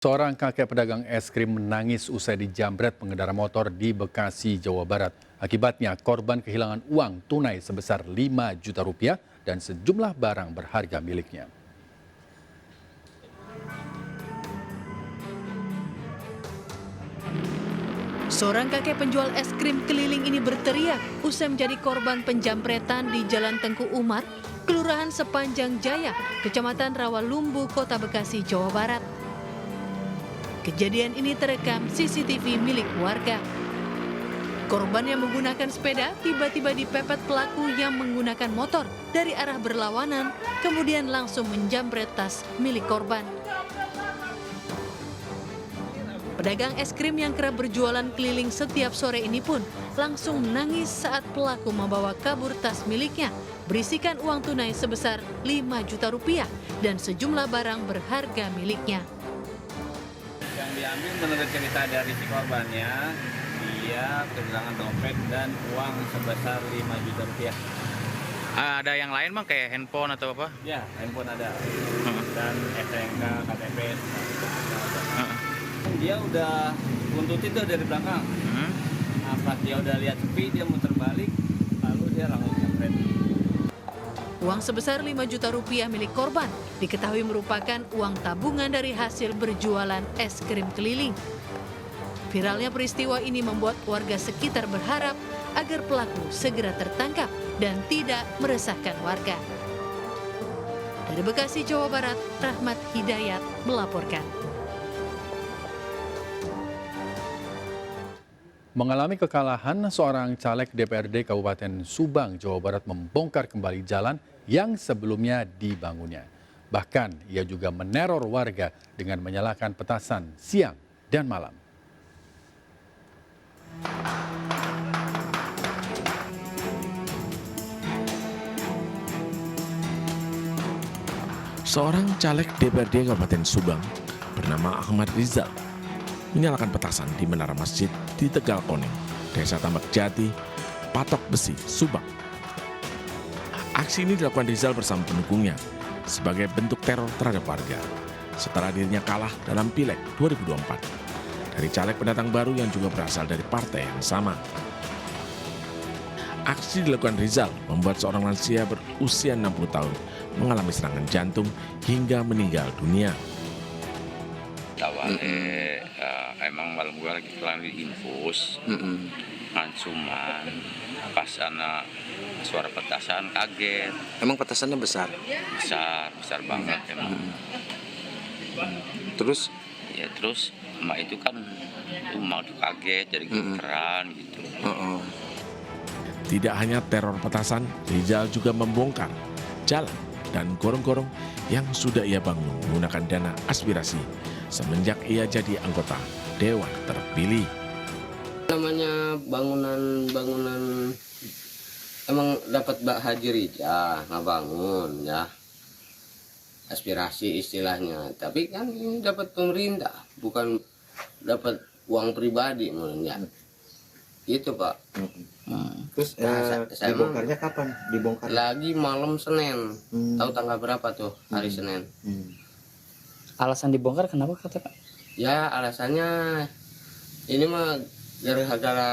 Seorang kakek pedagang es krim menangis usai dijambret pengendara motor di Bekasi, Jawa Barat. Akibatnya korban kehilangan uang tunai sebesar 5 juta rupiah dan sejumlah barang berharga miliknya. Seorang kakek penjual es krim keliling ini berteriak usai menjadi korban penjamretan di Jalan Tengku Umar, Kelurahan Sepanjang Jaya, Kecamatan Rawalumbu, Kota Bekasi, Jawa Barat. Kejadian ini terekam CCTV milik warga. Korban yang menggunakan sepeda tiba-tiba dipepet pelaku yang menggunakan motor dari arah berlawanan, kemudian langsung menjamret tas milik korban. Pedagang es krim yang kerap berjualan keliling setiap sore ini pun langsung menangis saat pelaku membawa kabur tas miliknya berisikan uang tunai sebesar 5 juta rupiah dan sejumlah barang berharga miliknya. Yang diambil menurut cerita dari si korbannya, dia kehilangan dompet dan uang sebesar 5 juta rupiah. Ada yang lain bang, kayak handphone atau apa? Ya, handphone ada. Dan STNK, KTP. Dia udah buntutin tuh dari belakang. Nah, pas dia udah lihat sepi, dia muter balik, lalu dia langsung jambret. Uang sebesar 5 juta rupiah milik korban diketahui merupakan uang tabungan dari hasil berjualan es krim keliling. Viralnya peristiwa ini membuat warga sekitar berharap agar pelaku segera tertangkap dan tidak meresahkan warga. Dari Bekasi, Jawa Barat, Rahmat Hidayat melaporkan. Mengalami kekalahan, seorang caleg DPRD Kabupaten Subang, Jawa Barat membongkar kembali jalan yang sebelumnya dibangunnya. Bahkan ia juga meneror warga dengan menyalakan petasan siang dan malam. Seorang caleg DPRD Kabupaten Subang bernama Ahmad Rizal menyalakan petasan di menara masjid di Tegal Koneng, Desa Tambak Jati, Patok Besi, Subang. Aksi ini dilakukan Rizal bersama pendukungnya sebagai bentuk teror terhadap warga setelah dirinya kalah dalam Pileg 2024 dari caleg pendatang baru yang juga berasal dari partai yang sama. Aksi dilakukan Rizal membuat seorang lansia berusia 60 tahun mengalami serangan jantung hingga meninggal dunia. Awalnya emang malam gue lagi pulang di infus, cuman pas anak suara petasan kaget. Emang petasannya besar? Besar banget emang. Terus? Ya terus emak itu kan mau tuh kaget jadi gemeteran gitu. Tidak hanya teror petasan, Rizal juga membongkar jalan dan gorong-gorong yang sudah ia bangun menggunakan dana aspirasi semenjak ia jadi anggota Dewan Terpilih. Namanya bangunan emang dapat Mbak Haji Rija ngebangun ya, aspirasi istilahnya, tapi kan ini dapat pemerintah, bukan dapat uang pribadi ya. Gitu Pak. Terus dibongkarnya kapan? Dibongkar lagi malam Senin. Tahu tanggal berapa tuh? Hari Senin. Alasan dibongkar kenapa kata Pak? Ya alasannya ini mah gara-gara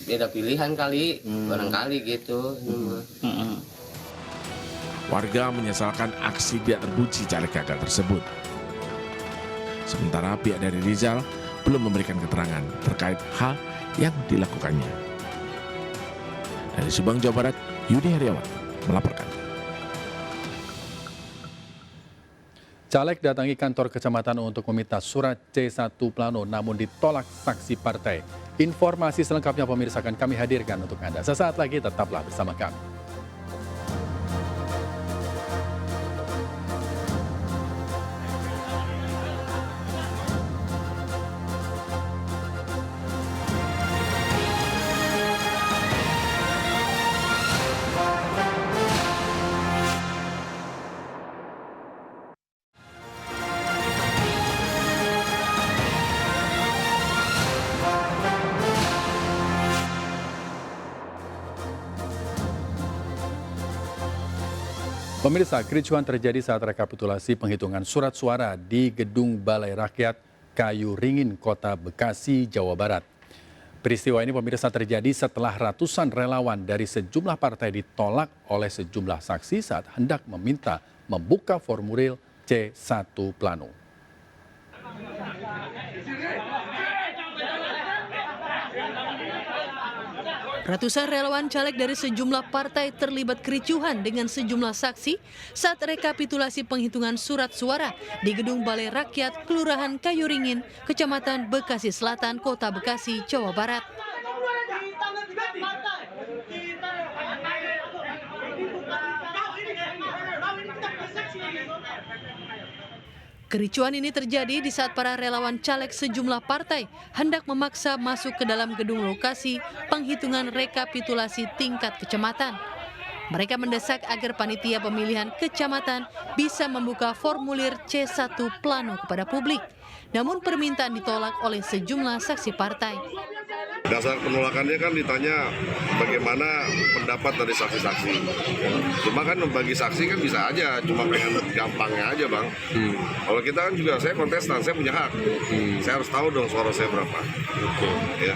beda pilihan kali, barangkali gitu. Warga menyesalkan aksi tidak terpuji caleg gagal tersebut. Sementara pihak dari Rizal belum memberikan keterangan terkait hal yang dilakukannya. Dari Subang, Jawa Barat, Yudi Heriawan melaporkan. Caleg datangi kantor kecamatan untuk meminta surat C1 Plano namun ditolak saksi partai. Informasi selengkapnya pemirsa akan kami hadirkan untuk Anda. Sesaat lagi tetaplah bersama kami. Pemirsa, kericuhan terjadi saat rekapitulasi penghitungan surat suara di Gedung Balai Rakyat Kayu Ringin, Kota Bekasi, Jawa Barat. Peristiwa ini pemirsa terjadi setelah ratusan relawan dari sejumlah partai ditolak oleh sejumlah saksi saat hendak meminta membuka formulir C1 Plano. Ratusan relawan caleg dari sejumlah partai terlibat kericuhan dengan sejumlah saksi saat rekapitulasi penghitungan surat suara di Gedung Balai Rakyat Kelurahan Kayu Ringin, Kecamatan Bekasi Selatan, Kota Bekasi, Jawa Barat. Kericuan ini terjadi di saat para relawan caleg sejumlah partai hendak memaksa masuk ke dalam gedung lokasi penghitungan rekapitulasi tingkat kecamatan. Mereka mendesak agar panitia pemilihan kecamatan bisa membuka formulir C1 Plano kepada publik. Namun permintaan ditolak oleh sejumlah saksi partai. Dasar penolakannya kan ditanya bagaimana pendapat dari saksi-saksi. Cuma kan bagi saksi kan bisa aja, cuma pengen gampangnya aja bang. Kalau kita kan juga, saya kontestan, saya punya hak. Saya harus tahu dong suara saya berapa. Ya.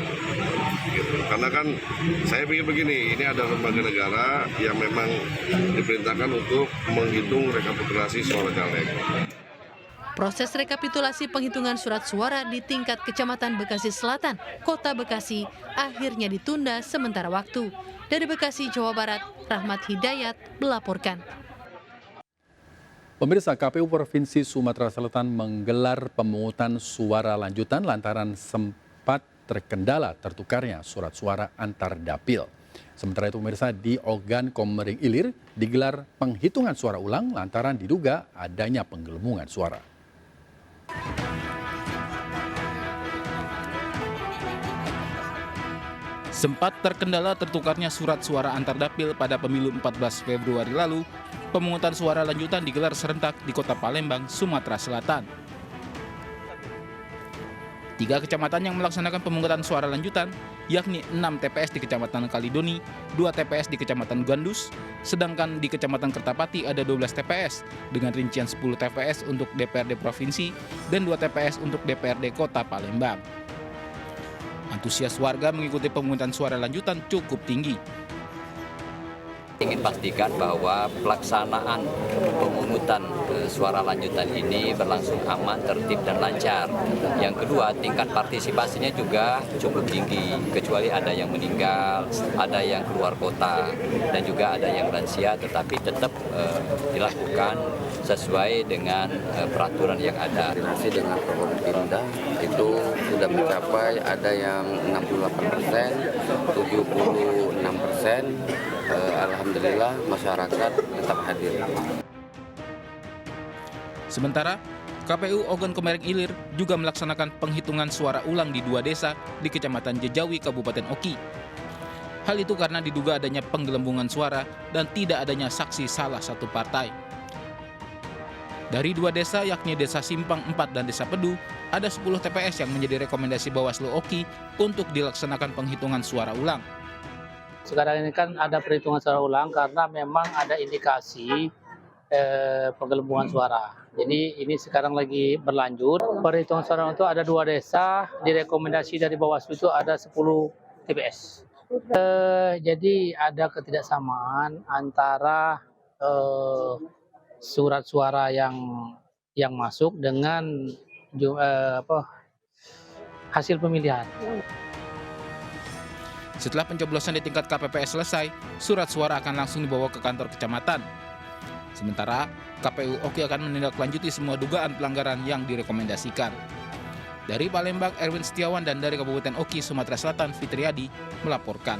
Gitu. Karena kan saya pikir begini, ini ada lembaga negara yang memang diperintahkan untuk menghitung rekapitulasi suara caleg. Proses rekapitulasi penghitungan surat suara di tingkat Kecamatan Bekasi Selatan, Kota Bekasi, akhirnya ditunda sementara waktu. Dari Bekasi, Jawa Barat, Rahmat Hidayat melaporkan. Pemirsa, KPU Provinsi Sumatera Selatan menggelar pemungutan suara lanjutan lantaran sempat terkendala tertukarnya surat suara antar dapil. Sementara itu pemirsa, di Ogan Komering Ilir digelar penghitungan suara ulang lantaran diduga adanya penggelembungan suara. Sempat terkendala tertukarnya surat suara antar dapil pada pemilu 14 Februari lalu, pemungutan suara lanjutan digelar serentak di Kota Palembang, Sumatera Selatan. 3 kecamatan yang melaksanakan pemungutan suara lanjutan, yakni 6 TPS di Kecamatan Kalidoni, 2 TPS di Kecamatan Gandus, sedangkan di Kecamatan Kertapati ada 12 TPS dengan rincian 10 TPS untuk DPRD Provinsi dan 2 TPS untuk DPRD Kota Palembang. Antusias warga mengikuti pemungutan suara lanjutan cukup tinggi. Ingin pastikan bahwa pelaksanaan pemungutan suara lanjutan ini berlangsung aman, tertib, dan lancar. Yang kedua, tingkat partisipasinya juga cukup tinggi, kecuali ada yang meninggal, ada yang keluar kota, dan juga ada yang lansia, tetapi tetap dilakukan sesuai dengan peraturan yang ada. Koordinasi dengan Forkopimda itu sudah mencapai ada yang 68%, 76%. Alhamdulillah masyarakat tetap hadir. Sementara KPU Ogan Komering Ilir juga melaksanakan penghitungan suara ulang di 2 desa di Kecamatan Jejawi, Kabupaten Oki. Hal itu karena diduga adanya penggelembungan suara dan tidak adanya saksi salah satu partai. Dari 2 desa yakni Desa Simpang 4 dan Desa Pedu, ada 10 TPS yang menjadi rekomendasi Bawaslu Oki untuk dilaksanakan penghitungan suara ulang. Sekarang ini kan ada perhitungan suara ulang karena memang ada indikasi penggelembungan suara. Jadi ini sekarang lagi berlanjut. Perhitungan suara itu ada 2 desa, direkomendasi dari Bawaslu itu ada 10 TPS. Jadi ada ketidaksamaan antara surat suara yang masuk dengan hasil pemilihan. Setelah pencoblosan di tingkat KPPS selesai, surat suara akan langsung dibawa ke kantor kecamatan. Sementara, KPU Oki akan menindaklanjuti semua dugaan pelanggaran yang direkomendasikan. Dari Palembang, Erwin Setiawan, dan dari Kabupaten Oki, Sumatera Selatan, Fitriadi melaporkan.